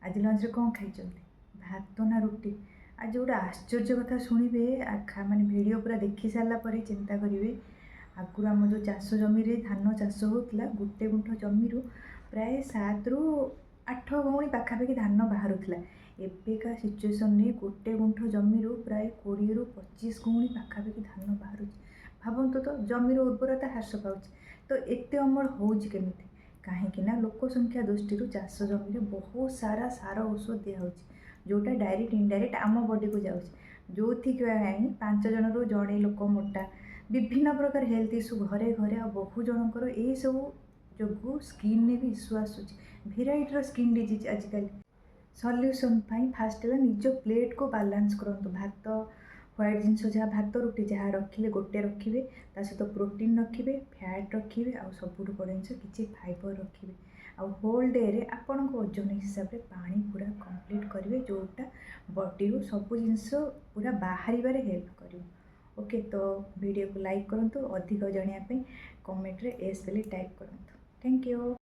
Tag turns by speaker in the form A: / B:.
A: आज लंच कौन खाई भात ना रुटी। आज गोटे आश्चर्य कथा शुणे माने वीडियो पूरा देखी सारापर चिंता करेंगे। आगुरी आम जो चाष जमी धान चाष होता गोटे गुंठ जमी प्राय 7 ରୁ 8 गौणी पाखापाखि धान बाहर एବେका सिचुएसन रे गोटे गुंठ जमी प्राय 20 ରୁ 25 गौणी पाखापाखि धान बाहर। भावतु तो जमीर उर्वरता ह्रास पाँच तो एत अमल होमी कहीं लोक संख्या दृष्टि चाष जमी बहुत सारा सार औषध दिया जोटा डायरेक्ट इनडायरेक्ट आम बॉडी को जाऊँच जो थी 5 जन रू जड़े लोक मोटा विभिन्न प्रकार हेल्थ इश्यू घरे घरे आ बहु जनकर यही सब जो स्किन में भी इश्यू आसूँ भेराइटर स्किन डिजीज आजिकल सल्यूशन फास्ट है निज प्लेट को बालांस करूँ। भात व्हाइट जिनस जहाँ भात रुटी जहाँ रखिले गोटे रखिए ता सहित प्रोटीन रखिए फैट रखिए आ सबुठ बड़ जिन किसी फाइबर रखिए आ होल डे रे आपण ओजन हिसाब से पानी पूरा कंप्लीट करेंगे जोटा बॉडी रू सब जिनस पूरा बाहर हेल्प कर। ओके तो वीडियो को लाइक करूँ अधिक जानापी कमेंट रे एस टाइप करूँ। Thank you.